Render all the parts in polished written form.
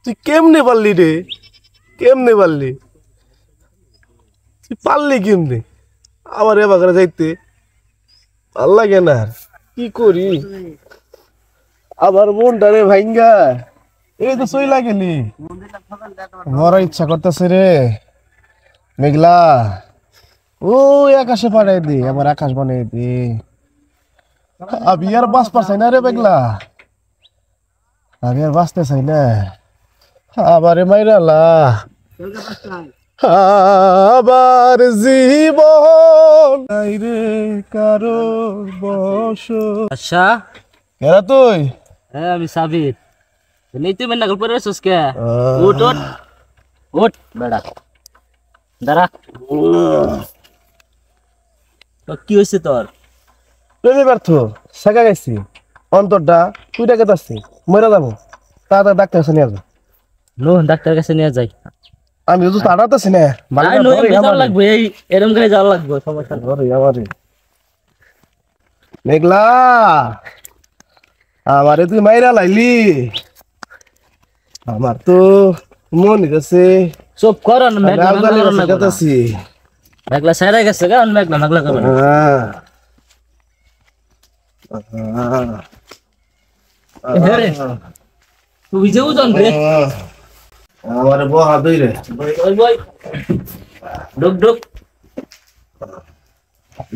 তুই কেমনে পারলি রে? কেমনে পারলি? তুই পারলি কেমনে আমার এ বাগানে যাইতে? ভাল লাগে না আর। কি করি আমার মনটা রে ভাইঙ্গা। এই তো চইলা গেলি, বড় ইচ্ছা করতেছে রে। মেঘলা ওই আকাশে পাঠাই দি, আমার আকাশ বানাই দি। আমি আর বাঁচতে চাই না রে মেঘলা, আমি আর বাঁচতে চাই না। আবারে মাইরালা আবার জীবন নাই রে কারো বস। আচ্ছা এরা তুই হ্যাঁ আমি সাবির নেই তুই মেন নকল পরে সুস্কে উঠ উঠ উঠ বেড়া দাঁড়া তো কি হয়েছে তোর প্রেমে ব্যর্থ শেখা গেছি অন্তরটা তুইটা কেতাচ্ছি মরে যাবো তাড়াতাড়ি ডাক্তার কাছে নিয়ে যাবো। নো ডাক্তার কাছে নিয়ে যাই আমি তো তাড়াতাড়ি না আই নো যাওয়া লাগবে এই এরকম করে যাওয়া লাগবে সমস্যা নেই। মেঘলা আমারে তুই মাইরা লাইলি, আমার তো মন গেছে সব কর না মেঘলা কেতাচ্ছি। মেঘলা সাইরা গেছে গা মেঘলা মেঘলা করবে রে তুই যেও জন রে আমার বহা দই রে ওই বই ঢুক ঢুক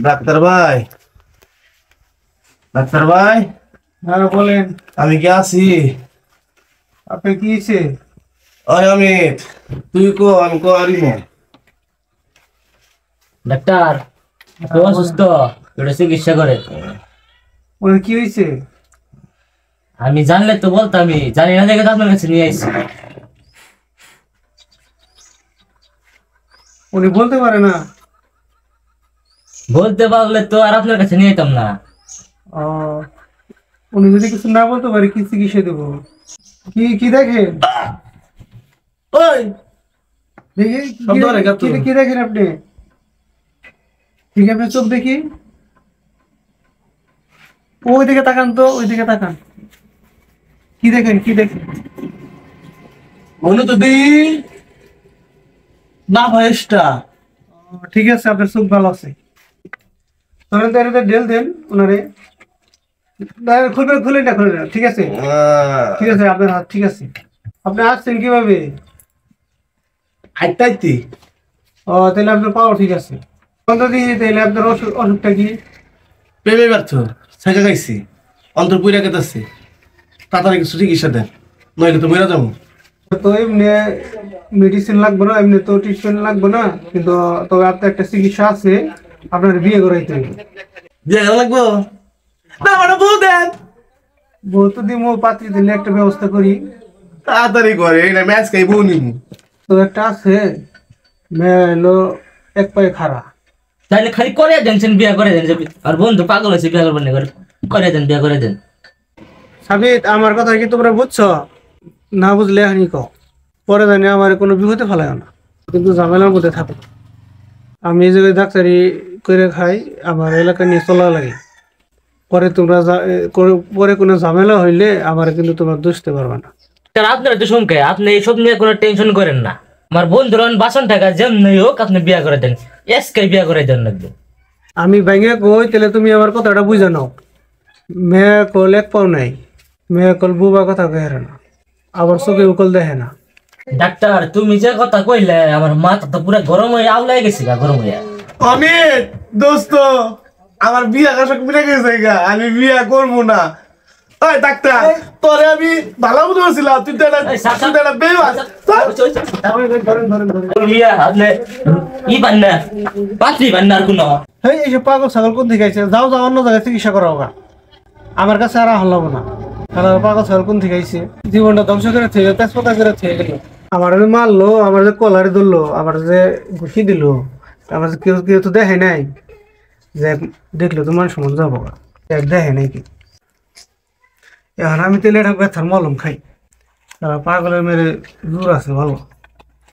ডাক্তার ভাই, ডাক্তার ভাই। হ্যাঁ বলেন, আমি কি আছি? আপনি কি হয়েছে? ওই অমিত তুই কো আমি কো আরি না। ডাক্তার কেউ অসুস্থ এটা চিকিৎসা করে ওর কি হয়েছে? আমি জানলে তো বলতামই, জানি না দেখে তো আপনার কাছে নিয়ে আইছি। উনি বলতে পারে না? বলতে পারলে তো আর আপনার কাছে নিয়ে যেতাম না। ও, উনি যদি কিছু না বলতে পারে কি চিকিৎসা দেবো? কি কি দেখেন? ওই দেখি শব্দ হয় না কেন তোর? কি দেখেন আপনি? ঠিক আছে চোখ দেখি, ওই দিকে তাকান তো, ওই দিকে তাকান। কি দেখেন কি দেখেন? মনে তো দি না ভয়েসটা। ঠিক আছে আপনার চোখ ভালো আছে। ধরেন তো এটা ডেল দেন ওনারে। খুলবেন, খুলেন না খুলেন না, ঠিক আছে ঠিক আছে আপনার হাত ঠিক আছে। আপনি আসছেন কিভাবে? আইতাইতি ও তাহলে আপনার পাওয়া ঠিক আছে। বন্ধ দিয়ে তাহলে আপনার অসুখটা কি? প্রেমে ব্যর্থ শেখা গাইছি অন্তর পুইরা কেতাচ্ছি, তাড়াতাড়ি কিছু চিকিৎসা দেন নইলে তো মরে যাবো। তো এমনি মেডিসিন লাগবে না, এমনি তো ট্রিটমেন্ট লাগবে না, কিন্তু তবে আপনার একটা চিকিৎসা আছে, আপনার বিয়ে করাইতে হবে। বিয়ে করা লাগবো না? মানে বউ দেন, বউ তো দিমো, পাত্রী দিলে একটা ব্যবস্থা করি। তাড়াতাড়ি করে এটা ম্যাচ খাই বউ নিবো। তো একটা আছে মেয়ে হলো এক পায়ে খাড়া। তাইলে খালি করে দেন বিয়া করে দেন, আর বন্ধু পাগল হয়েছে বিয়া করবেন না, করে দেন বিয়া করে দেন। সাবিত আমার কথা কি তোমরা বুঝছো? না বুঝলে এখনই কও, পরে জানি আমার কোনো বিপদে ফেলায় না, কিন্তু ঝামেলার মধ্যে থাকো। আমি এই জায়গায় ডাক্তারি করে খাই, আমার এলাকা নিয়ে চলা লাগে। পরে তোমরা পরে কোনো ঝামেলা হইলে আমার কিন্তু তোমরা দুষতে পারবে না। তার আপনার তো শুনকে আপনি এইসব নিয়ে কোনো টেনশন করেন না। আমার বন্ধুরা বাসন টাকা যেমনি হোক আপনি বিয়া করে দেন, এসকে বিয়া করে দেন লাগবে। আমি ভেঙে কই তাহলে তুমি আমার কথাটা বুঝে নাও। মেয়ে কল এক পাও নাই, মেয়ে কল বুবা কথা কহে না, আবার চোখে উকল দেখে না। ডাক্তার তুমি যে কথা কইলে আমার মাথা তো পুরো গরম হয়ে আউলাই গেছে গা, গরম হয়ে। অমিত দোস্ত আমার বিয়া কাশক মিলে গেছে গা, আমি বিয়া করবো না। ওই ডাক্তার তোরে আমি ভালো বুঝতে পারছিলাম, তুই তো একটা বেবাস। ধরেন ধরেন ধরেন। বিয়া আপনি ই বান্না পাত্রী বান্নার কোনো হেই এইসব পাগল ছাগল কোন থেকে আইছে? যাও যাও অন্য জায়গায় চিকিৎসা করা হোক, আমার কাছে আর হলাবো না। কারণ পাগল ছাগল কোন থেকে আইছে? জীবনটা ধ্বংস করে থেকে তেজপাতা করে থেকে গেল। আমার যে মারলো, আমার যে কলারে ধরলো, আমার যে ঘুষি দিল, আমার যে কেউ কেউ তো দেখে নাই, যে দেখলো তো মানুষ মন যাবো, এক দেখে নাই কি। এখন আমি তেলে এটা ব্যথার মলম খাই, পাগলের মেরে জোর আছে ভালো।